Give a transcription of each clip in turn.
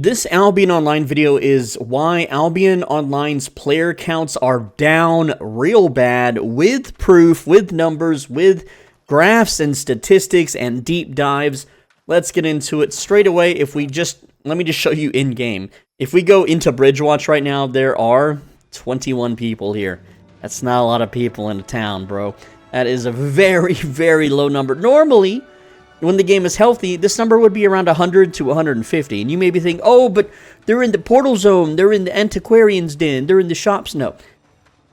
This Albion Online video is why Albion Online's player counts are down real bad, with proof, with numbers, with graphs and statistics and deep dives. Let's get into it straight away. Let me just show you in game. If we go into Bridgewatch right now, there are 21 people here. That's not a lot of people in a town, bro. That is a very, very low number. Normally, when the game is healthy, this number would be around 100 to 150. And you may be thinking, oh, but they're in the portal zone, they're in the antiquarian's den, they're in the shops. No.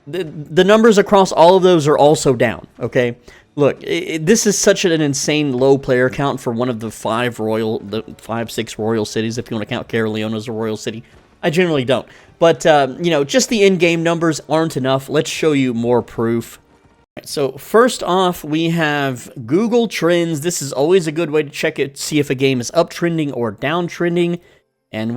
The numbers across all of those are also down, okay? Look, this is such an insane low player count for one of the 6 royal cities, if you want to count Caerleon as a royal city. I generally don't. But, just the in-game numbers aren't enough. Let's show you more proof. So first off, we have Google Trends. This is always a good way to check it, see if a game is uptrending or downtrending. And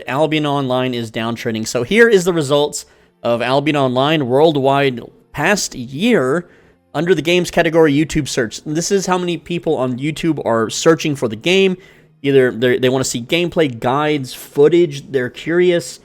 Albion Online is downtrending. So here is the results of Albion Online worldwide past year under the games category YouTube search. This is how many people on YouTube are searching for the game. Either they want to see gameplay, guides, footage, they're curious.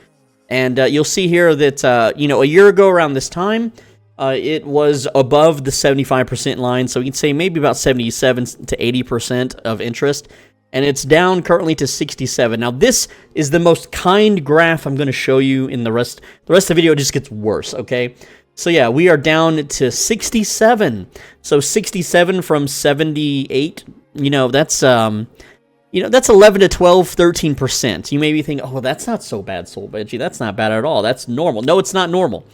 And you'll see here that, a year ago around this time, it was above the 75% line, so you can say maybe about 77 to 80% of interest, and it's down currently to 67. Now, this is the most kind graph I'm going to show you. In the rest of the video, it just gets worse, okay? So yeah, we are down to 67. So 67 from 78, that's 11 to 12, 13%. You may be thinking, oh, that's not so bad, SoulBedgie. That's not bad at all. That's normal. No, it's not normal.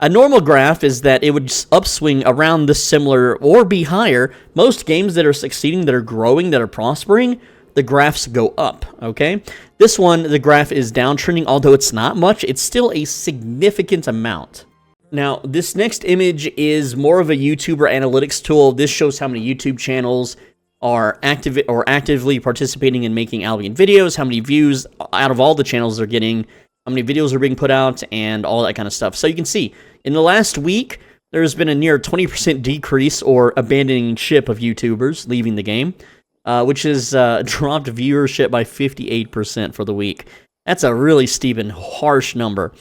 A normal graph is that it would upswing around this similar or be higher. Most games that are succeeding, that are growing, that are prospering, the graphs go up, okay? This one, the graph is downtrending, although it's not much. It's still a significant amount. Now, this next image is more of a YouTuber analytics tool. This shows how many YouTube channels are actively participating in making Albion videos, how many views out of all the channels they're getting, how many videos are being put out, and all that kind of stuff. So you can see, in the last week, there's been a near 20% decrease or abandoning ship of YouTubers leaving the game, which has dropped viewership by 58% for the week. That's a really steep and harsh number.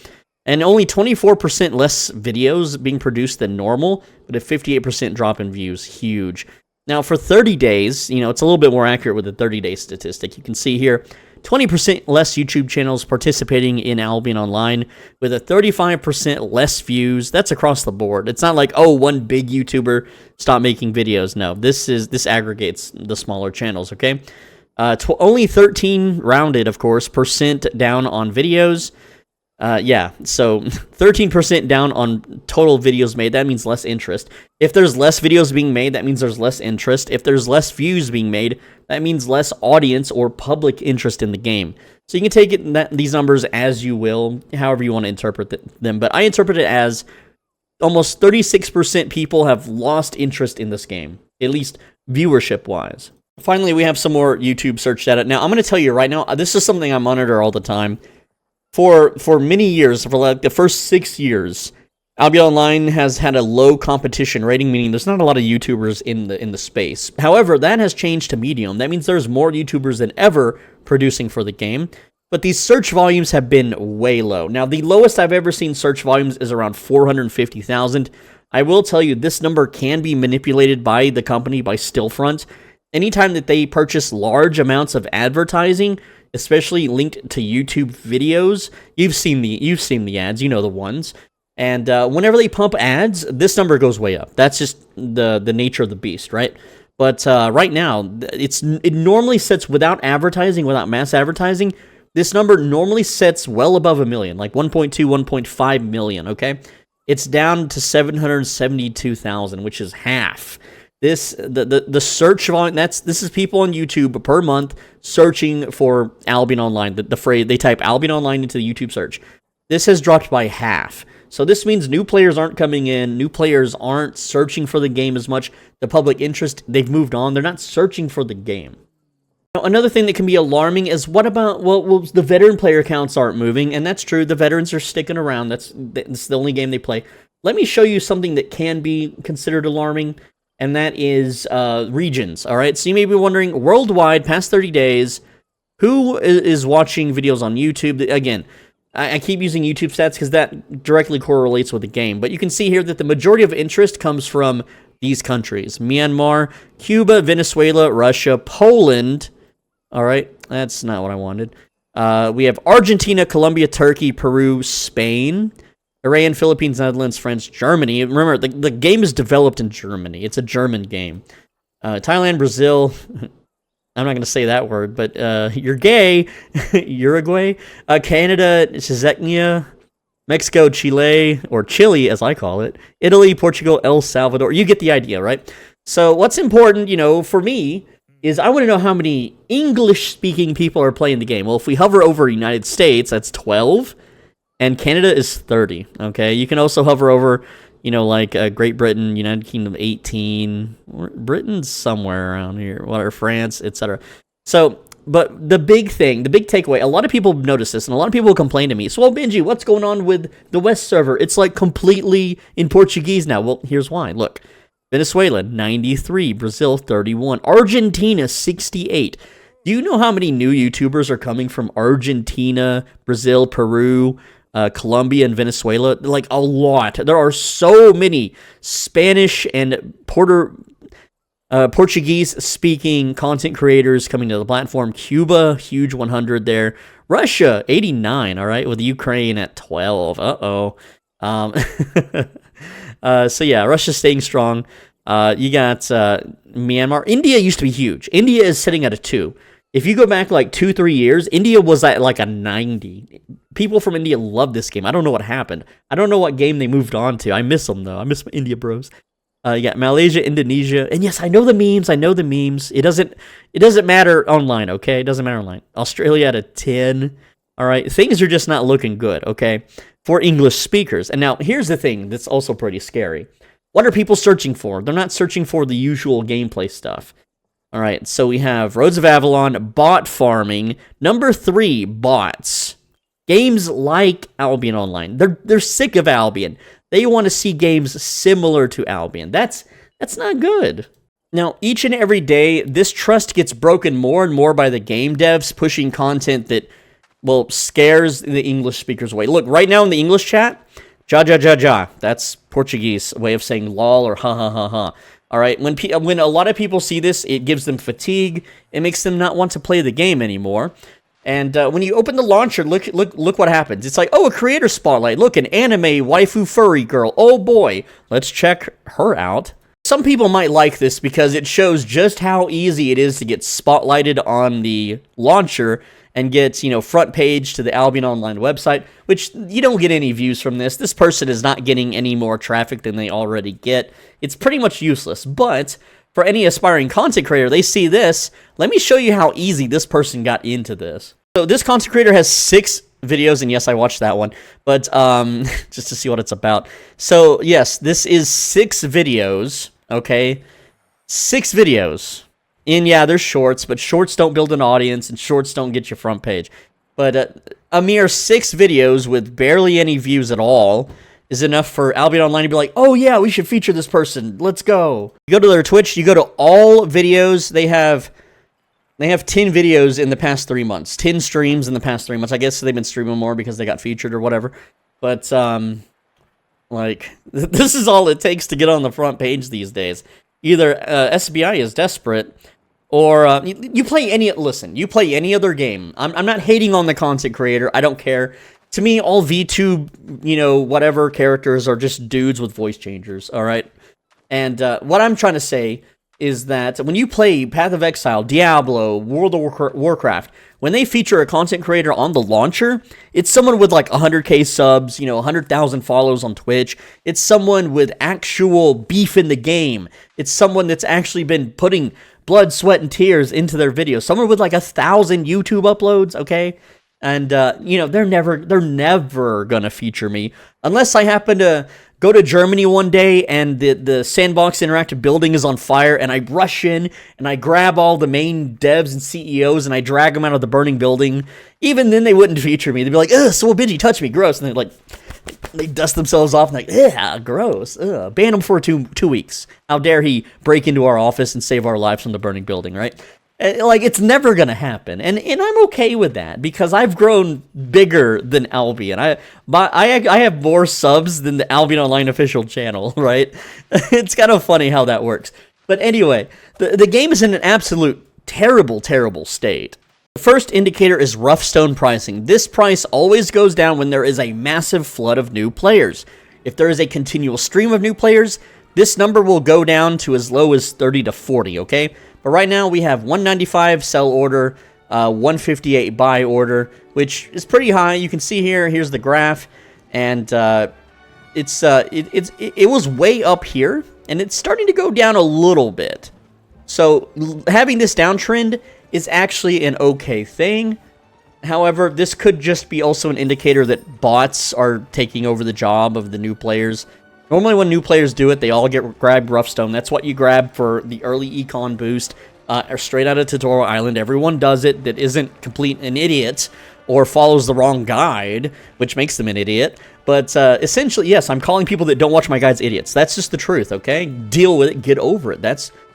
And only 24% less videos being produced than normal, but a 58% drop in views. Huge. Now, for 30 days, it's a little bit more accurate with the 30-day statistic. You can see here, 20% less YouTube channels participating in Albion Online with a 35% less views. That's across the board. It's not like, oh, one big YouTuber stopped making videos. No, this aggregates the smaller channels, okay? Only 13 rounded, of course, percent down on videos. So 13% down on total videos made. That means less interest. If there's less videos being made, that means there's less interest. If there's less views being made, that means less audience or public interest in the game. So you can take these numbers as you will, however you want to interpret them. But I interpret it as almost 36% people have lost interest in this game, at least viewership-wise. Finally, we have some more YouTube search data. Now, I'm going to tell you right now, this is something I monitor all the time. For many years, for like the first 6 years, Albion Online has had a low competition rating, meaning there's not a lot of YouTubers in the space. However, that has changed to medium. That means there's more YouTubers than ever producing for the game, but these search volumes have been way low. Now, the lowest I've ever seen search volumes is around 450,000. I will tell you, this number can be manipulated by the company, by Stillfront. Anytime that they purchase large amounts of advertising, especially linked to YouTube videos, you've seen the ads, you know the ones. And whenever they pump ads, this number goes way up. That's just the nature of the beast, right? But right now, it normally sets without advertising, without mass advertising. This number normally sets well above 1 million, like 1.2, 1.5 million. Okay, it's down to 772,000, which is half. The search volume, this is people on YouTube per month searching for Albion Online. The phrase, they type Albion Online into the YouTube search. This has dropped by half. So this means new players aren't coming in, new players aren't searching for the game as much. The public interest, they've moved on. They're not searching for the game. Now, another thing that can be alarming is what about, well, the veteran player counts aren't moving, and that's true. The veterans are sticking around. That's the only game they play. Let me show you something that can be considered alarming, and that is regions, all right? So you may be wondering, worldwide, past 30 days, who is watching videos on YouTube. Again, I keep using YouTube stats because that directly correlates with the game. But you can see here that the majority of interest comes from these countries: Myanmar, Cuba, Venezuela, Russia, Poland. All right, that's not what I wanted. We have Argentina, Colombia, Turkey, Peru, Spain, Iran, Philippines, Netherlands, France, Germany. Remember, the game is developed in Germany. It's a German game. Thailand, Brazil. I'm not going to say that word, but you're gay. Uruguay. Canada, Czechia. Mexico, Chile, or Chile as I call it. Italy, Portugal, El Salvador. You get the idea, right? So what's important, for me, is I want to know how many English-speaking people are playing the game. Well, if we hover over United States, that's 12, and Canada is 30, okay? You can also hover over, Great Britain, United Kingdom, 18, Britain's somewhere around here, whatever, France, etc. So, but the big takeaway, a lot of people notice this, and a lot of people complain to me, so, well, Benji, what's going on with the West server? It's, completely in Portuguese now. Well, here's why. Look. Venezuela, 93. Brazil, 31. Argentina, 68. Do you know how many new YouTubers are coming from Argentina, Brazil, Peru, Colombia, and Venezuela? A lot. There are so many Spanish and Portuguese-speaking content creators coming to the platform. Cuba, huge 100 there. Russia, 89, all right, with Ukraine at 12. Uh-oh. So yeah, Russia's staying strong. You got Myanmar. India used to be huge. India is sitting at a 2. If you go back 2-3 years, India was at a 90. People from India love this game. I don't know what happened. I don't know what game they moved on to. I miss them though. I miss my India bros. You got Malaysia, Indonesia, and yes, I know the memes. It doesn't matter online, okay? It doesn't matter online. Australia at a 10. All right, things are just not looking good, okay, for English speakers. And now, here's the thing that's also pretty scary. What are people searching for? They're not searching for the usual gameplay stuff. All right, so we have Roads of Avalon, bot farming. Number 3, bots. Games like Albion Online. They're sick of Albion. They want to see games similar to Albion. That's not good. Now, each and every day, this trust gets broken more and more by the game devs pushing content that, well, scares the English speakers away. Look, right now in the English chat, ja ja ja ja. That's Portuguese way of saying lol or ha ha ha ha. All right, when a lot of people see this, it gives them fatigue. It makes them not want to play the game anymore. And when you open the launcher, look what happens. It's like, oh, a creator spotlight. Look, an anime waifu furry girl. Oh boy, let's check her out. Some people might like this because it shows just how easy it is to get spotlighted on the launcher and get, front page to the Albion Online website, which you don't get any views from this. This person is not getting any more traffic than they already get. It's pretty much useless. But for any aspiring content creator, they see this. Let me show you how easy this person got into this. So this content creator has 6 videos, and yes, I watched that one, but just to see what it's about. So yes, this is 6 videos, okay? 6 videos. And yeah, there's shorts, but shorts don't build an audience, and shorts don't get you front page. But a mere 6 videos with barely any views at all is enough for Albion Online to be like, oh yeah, we should feature this person. Let's go. You go to their Twitch, you go to all videos. They have 10 videos in the past 3 months. 10 streams in the past 3 months. I guess they've been streaming more because they got featured or whatever. But, this is all it takes to get on the front page these days. Either SBI is desperate, or you play any other game. I'm not hating on the content creator. I don't care. To me, all VTube, whatever characters are just dudes with voice changers, all right? And what I'm trying to say is that when you play Path of Exile, Diablo, World of Warcraft, when they feature a content creator on the launcher, it's someone with 100k subs, 100,000 follows on Twitch. It's someone with actual beef in the game. It's someone that's actually been putting blood, sweat, and tears into their videos. Someone with 1,000 YouTube uploads, okay? And, they're never gonna feature me unless I happen to go to Germany one day and the Sandbox Interactive building is on fire and I rush in and I grab all the main devs and CEOs and I drag them out of the burning building. Even then they wouldn't feature me. They'd be like, ugh, so Benji, touch me, gross. And they dust themselves off and yeah, gross. Ugh. Ban him for two weeks. How dare he break into our office and save our lives from the burning building, right? Like, it's never gonna happen, and I'm okay with that because I've grown bigger than Albion. I have more subs than the Albion Online official channel, right? It's kind of funny how that works. But anyway, the game is in an absolute terrible state. The first indicator is rough stone pricing. This price always goes down when there is a massive flood of new players. If there is a continual stream of new players, this number will go down to as low as 30 to 40, okay? But right now we have 195 sell order, 158 buy order, which is pretty high. You can see here's the graph, and it was way up here, and it's starting to go down a little bit. So having this downtrend is actually an okay thing. However, this could just be also an indicator that bots are taking over the job of the new players. Normally when new players do it, they all get grabbed Roughstone. That's what you grab for the early econ boost, or straight out of Tutorial Island. Everyone does it that isn't complete an idiot or follows the wrong guide, which makes them an idiot. But essentially, yes, I'm calling people that don't watch my guides idiots. That's just the truth, okay? Deal with it, get over it.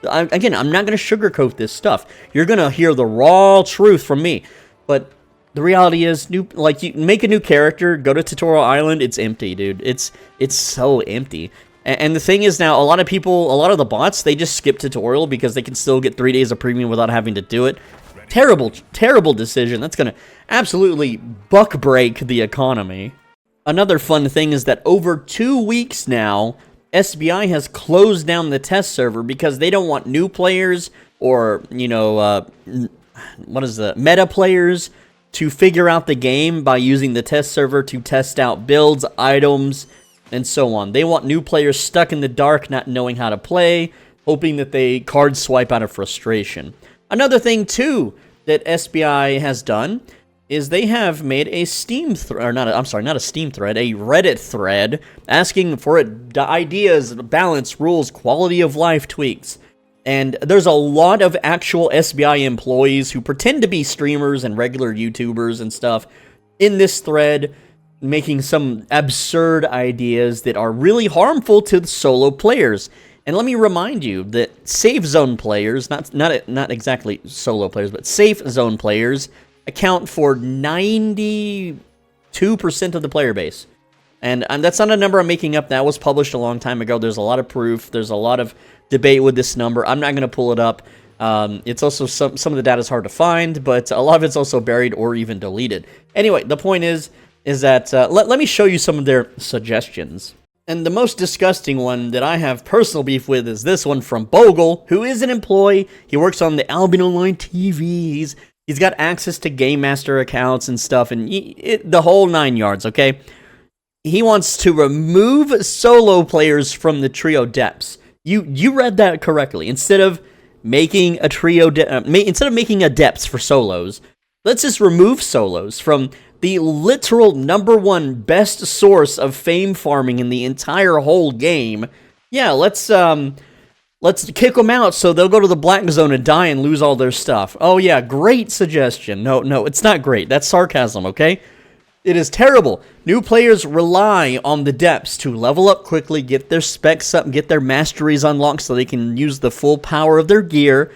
Again, I'm not going to sugarcoat this stuff. You're going to hear the raw truth from me. But the reality is, you make a new character, go to Tutorial Island, it's empty, dude. It's so empty. And the thing is now, a lot of the bots, they just skip tutorial because they can still get 3 days of premium without having to do it. Terrible decision. That's going to absolutely buck break the economy. Another fun thing is that over 2 weeks now, SBI has closed down the test server because they don't want new players or, meta players to figure out the game by using the test server to test out builds, items, and so on. They want new players stuck in the dark, not knowing how to play, hoping that they card swipe out of frustration. Another thing, too, that SBI has done is they have made a Steam thread, not a Steam thread, a Reddit thread, asking for ideas, balance, rules, quality of life tweaks. And there's a lot of actual SBI employees who pretend to be streamers and regular YouTubers and stuff in this thread, making some absurd ideas that are really harmful to the solo players. And let me remind you that safe zone players, not exactly solo players, but safe zone players account for 92% of the player base. And that's not a number I'm making up. That was published a long time ago. There's a lot of proof. There's a lot of debate with this number. I'm not going to pull it up. It's also some of the data is hard to find, but a lot of it's also buried or even deleted. Anyway, the point is that let me show you some of their suggestions. And the most disgusting one that I have personal beef with is this one from Bogle, who is an employee. He works on the Albion Online TV. He's got access to Game Master accounts and stuff, and the whole 9 yards, okay? He wants to remove solo players from the trio depths. You read that correctly. Instead of making a depths for solos, let's just remove solos from the literal #1 best source of fame farming in the entire whole game. Yeah, let's kick them out so they'll go to the black zone and die and lose all their stuff. Oh yeah, great suggestion. No, it's not great. That's sarcasm, okay? It is terrible. New players rely on the depths to level up quickly, get their specs up, get their masteries unlocked so they can use the full power of their gear,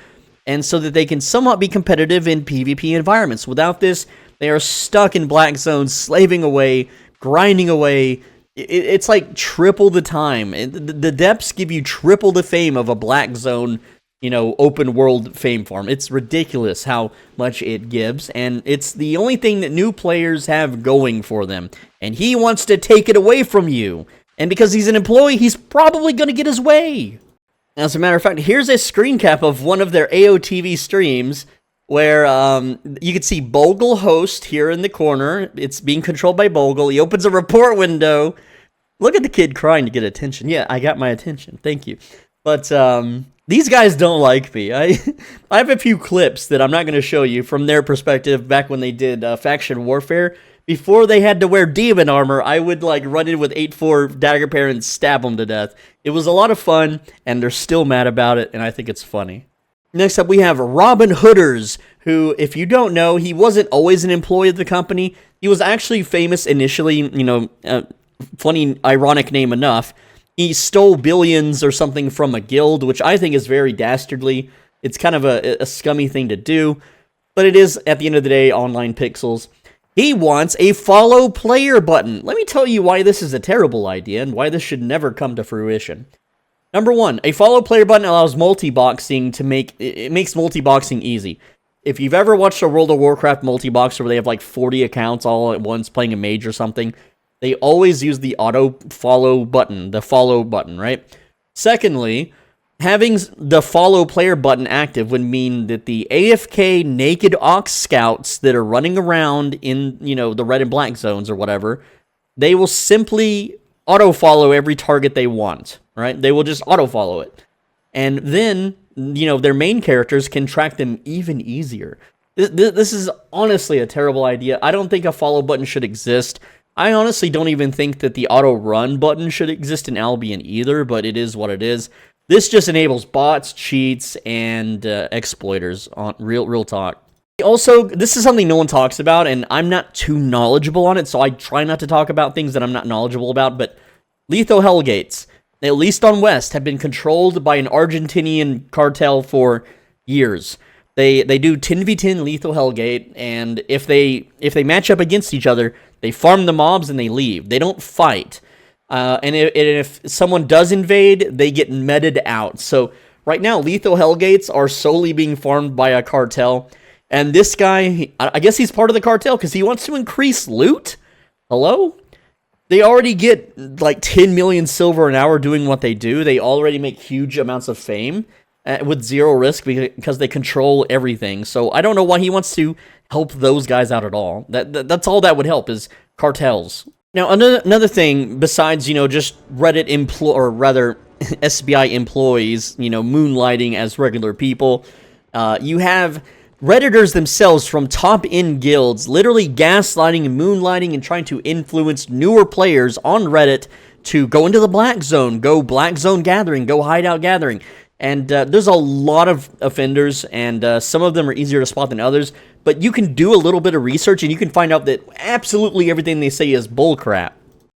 and so that they can somewhat be competitive in PvP environments. Without this, they are stuck in black zones, slaving away, grinding away. It's like triple the time. The depths give you triple the fame of a black zone, open world fame farm. It's ridiculous how much it gives, and it's the only thing that new players have going for them. And he wants to take it away from you. And because he's an employee, he's probably going to get his way. As a matter of fact, here's a screen cap of one of their AOTV streams where you can see Bogle host here in the corner. It's being controlled by Bogle. He opens a report window. Look at the kid crying to get attention. Yeah, I got my attention. Thank you. But these guys don't like me. I have a few clips that I'm not going to show you from their perspective back when they did faction warfare. Before they had to wear demon armor, I would run in with 8-4 dagger pair and stab them to death. It was a lot of fun, and they're still mad about it, and I think it's funny. Next up, we have Robin Hooders, who, if you don't know, he wasn't always an employee of the company. He was actually famous initially, funny, ironic name enough. He stole billions or something from a guild, which I think is very dastardly. It's kind of a scummy thing to do, but it is, at the end of the day, online pixels. He wants a follow player button. Let me tell you why this is a terrible idea and why this should never come to fruition. Number one, a follow player button allows multi-boxing to makes multi-boxing easy. If you've ever watched a World of Warcraft multi-boxer where they have like 40 accounts all at once playing a mage or something, they always use the auto follow button, right? Secondly, having the follow player button active would mean that the AFK naked Ox scouts that are running around in, the red and black zones or whatever, they will simply auto follow every target they want, right? They will just auto follow it. And then, their main characters can track them even easier. This is honestly a terrible idea. I don't think a follow button should exist. I honestly don't even think that the auto run button should exist in Albion either, but it is what it is. This just enables bots, cheats, and exploiters on real talk. Also, this is something no one talks about, and I'm not too knowledgeable on it, so I try not to talk about things that I'm not knowledgeable about, but Lethal Hellgates, at least on West, have been controlled by an Argentinian cartel for years. They do 10v10 Lethal Hellgate, and if they match up against each other, they farm the mobs and they leave. They don't fight. And if someone does invade, they get meted out. So right now, Lethal Hellgates are solely being farmed by a cartel. And this guy, I guess he's part of the cartel because he wants to increase loot? Hello? They already get like 10 million silver an hour doing what they do. They already make huge amounts of fame with zero risk because they control everything. So I don't know why he wants to help those guys out at all. That's all that would help is cartels. Now, another thing besides, just Reddit SBI employees, moonlighting as regular people, you have Redditors themselves from top-end guilds literally gaslighting and moonlighting and trying to influence newer players on Reddit to go into the black zone, go black zone gathering, go hideout gathering. And there's a lot of offenders, and some of them are easier to spot than others. But you can do a little bit of research, and you can find out that absolutely everything they say is bullcrap.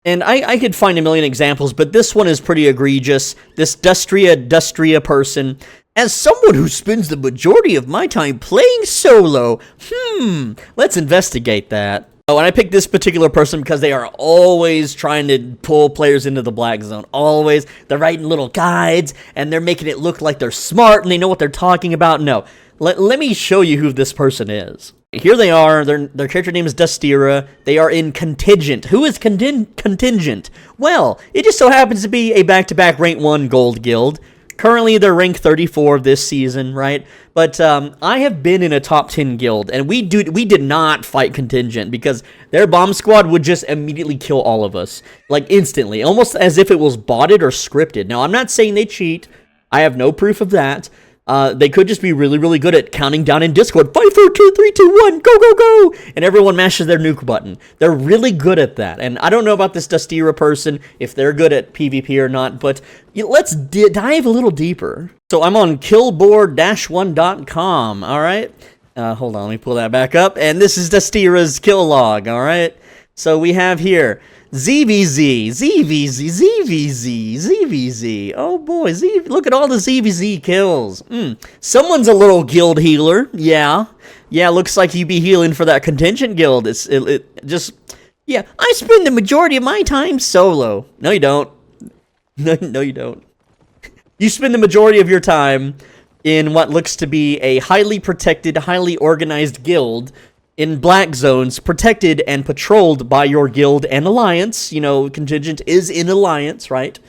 And I could find a million examples, but this one is pretty egregious. This Dustria person. As someone who spends the majority of my time playing solo, let's investigate that. Oh, and I picked this particular person because they are always trying to pull players into the black zone. Always. They're writing little guides, and they're making it look like they're smart, and they know what they're talking about. No. Let me show you who this person is. Here they are. Their character name is Dustira. They are in Contingent. Who is Contingent? Well, it just so happens to be a back-to-back rank 1 gold guild. Currently, they're rank 34 this season, right? But I have been in a top 10 guild, and we did not fight Contingent because their bomb squad would just immediately kill all of us, like instantly, almost as if it was botted or scripted. Now, I'm not saying they cheat. I have no proof of that. They could just be really, really good at counting down in Discord. 5, 4, 2, 3, 2, 1, go, go, go! And everyone mashes their nuke button. They're really good at that. And I don't know about this Dustira person, if they're good at PvP or not, but let's dive a little deeper. So I'm on killboard-1.com, alright? Hold on, let me pull that back up. And this is Dustira's kill log, alright? So we have here ZVZ, ZVZ, ZVZ, ZVZ. Oh boy, look at all the ZVZ kills. Someone's a little guild healer. Yeah, looks like you be healing for that Contingent guild. I spend the majority of my time solo. No, you don't. No, you don't. You spend the majority of your time in what looks to be a highly protected, highly organized guild in black zones, protected and patrolled by your guild and alliance. Contingent is in alliance, right?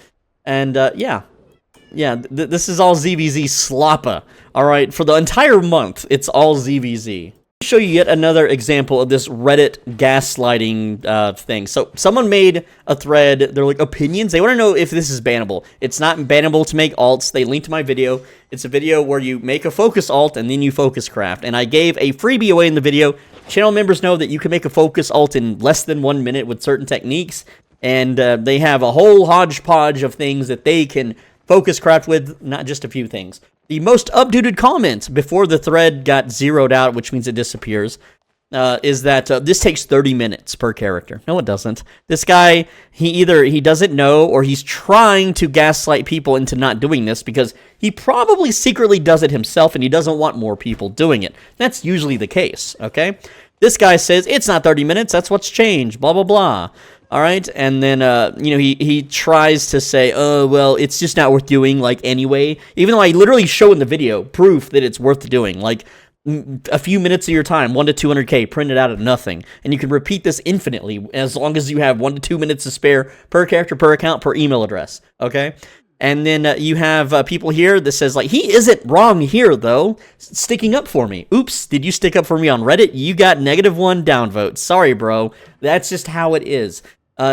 And, this is all ZVZ sloppa. Alright, for the entire month, it's all ZVZ. I'll show you yet another example of this Reddit gaslighting thing. So, someone made a thread, they're like, opinions? They want to know if this is bannable. It's not bannable to make alts. They linked to my video. It's a video where you make a focus alt and then you focus craft. And I gave a freebie away in the video. Channel members know that you can make a focus alt in less than 1 minute with certain techniques, and they have a whole hodgepodge of things that they can focus craft with, not just a few things. The most updated comment before the thread got zeroed out, which means it disappears. is that this takes 30 minutes per character. No, it doesn't. This guy, he doesn't know, or he's trying to gaslight people into not doing this because he probably secretly does it himself and he doesn't want more people doing it. That's usually the case, okay? This guy says, it's not 30 minutes, that's what's changed, blah, blah, blah. All right, and then, he tries to say, oh, well, it's just not worth doing, like, anyway. Even though I literally show in the video proof that it's worth doing. Like, a few minutes of your time, 1 to 200K, printed out of nothing. And you can repeat this infinitely as long as you have 1 to 2 minutes to spare per character, per account, per email address, okay? And then you have people here that says, like, he isn't wrong here, though, sticking up for me. Oops, did you stick up for me on Reddit? You got -1 downvote. Sorry, bro. That's just how it is.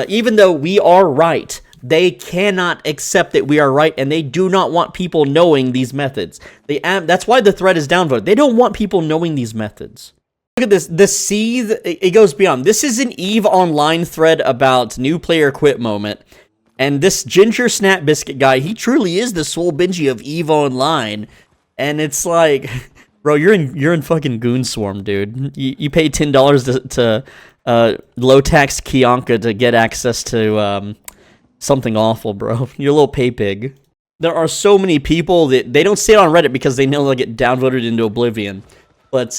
Even though we are right, they cannot accept that we are right, and they do not want people knowing these methods. That's why the thread is downvoted. They don't want people knowing these methods. Look at this. The seethe, it goes beyond. This is an EVE Online thread about new player quit moment. And this Ginger Snap Biscuit guy, he truly is the Swole Benji of EVE Online. And it's like, bro, you're in fucking Goon Swarm, dude. You pay $10 to low tax Kionka to get access to something awful, bro. You're a little pay pig. There are so many people that they don't say it on Reddit because they know they'll get downvoted into oblivion. But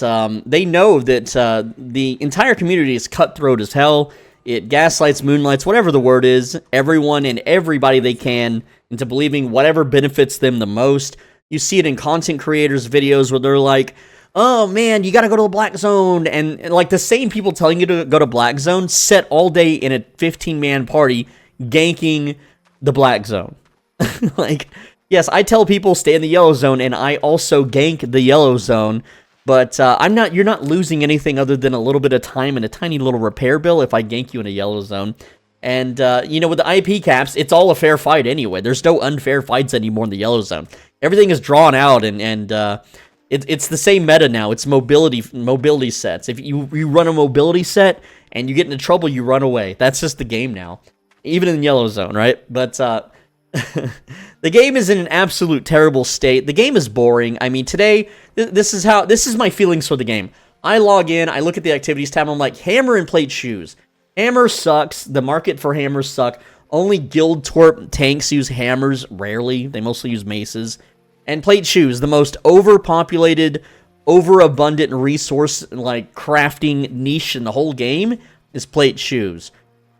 they know that the entire community is cutthroat as hell. It gaslights, moonlights, whatever the word is, everyone and everybody they can into believing whatever benefits them the most. You see it in content creators' videos where they're like, oh man, you gotta go to the Black Zone. And like the same people telling you to go to Black Zone sit all day in a 15-man party ganking the Black Zone. Like, yes, I tell people stay in the Yellow Zone, and I also gank the Yellow Zone. But you're not losing anything other than a little bit of time and a tiny little repair bill if I gank you in a Yellow Zone. And, with the IP caps, it's all a fair fight anyway. There's no unfair fights anymore in the Yellow Zone. Everything is drawn out, and it's the same meta now. It's mobility sets. If you run a mobility set and you get into trouble, you run away. That's just the game now. Even in the Yellow Zone, right? But, the game is in an absolute terrible state. The game is boring. I mean, today, this is my feelings for the game. I log in, I look at the activities tab, I'm like, hammer and plate shoes. Hammer sucks. The market for hammers suck. Only guild twerp tanks use hammers, rarely. They mostly use maces. And plate shoes, the most overpopulated, overabundant resource, like, crafting niche in the whole game, is plate shoes.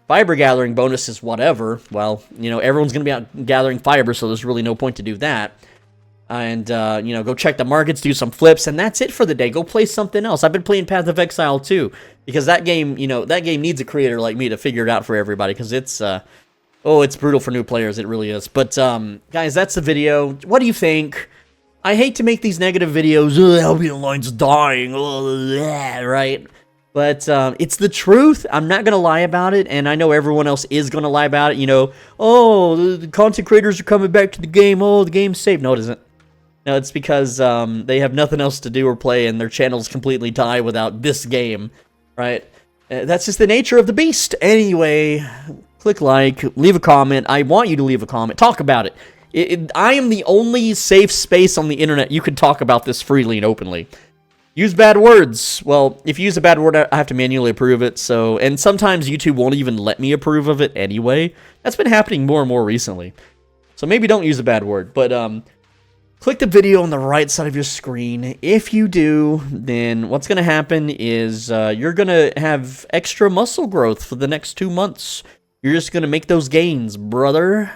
Fiber gathering bonus is whatever. Well, everyone's going to be out gathering fiber, so there's really no point to do that. And, go check the markets, do some flips, and that's it for the day. Go play something else. I've been playing Path of Exile, too, because that game, that game needs a creator like me to figure it out for everybody, because it's brutal for new players. It really is. But, guys, that's the video. What do you think? I hate to make these negative videos. Albion Online's dying. Right? But it's the truth. I'm not going to lie about it, and I know everyone else is going to lie about it. Oh, the content creators are coming back to the game. Oh, the game's safe. No, it isn't. No, it's because they have nothing else to do or play, and their channels completely die without this game, right? That's just the nature of the beast. Anyway, click like, leave a comment. I want you to leave a comment. Talk about it. I am the only safe space on the internet you can talk about this freely and openly. Use bad words. Well, if you use a bad word, I have to manually approve it. And sometimes YouTube won't even let me approve of it anyway. That's been happening more and more recently. So maybe don't use a bad word. But click the video on the right side of your screen. If you do, then what's going to happen is you're going to have extra muscle growth for the next 2 months. You're just going to make those gains, brother.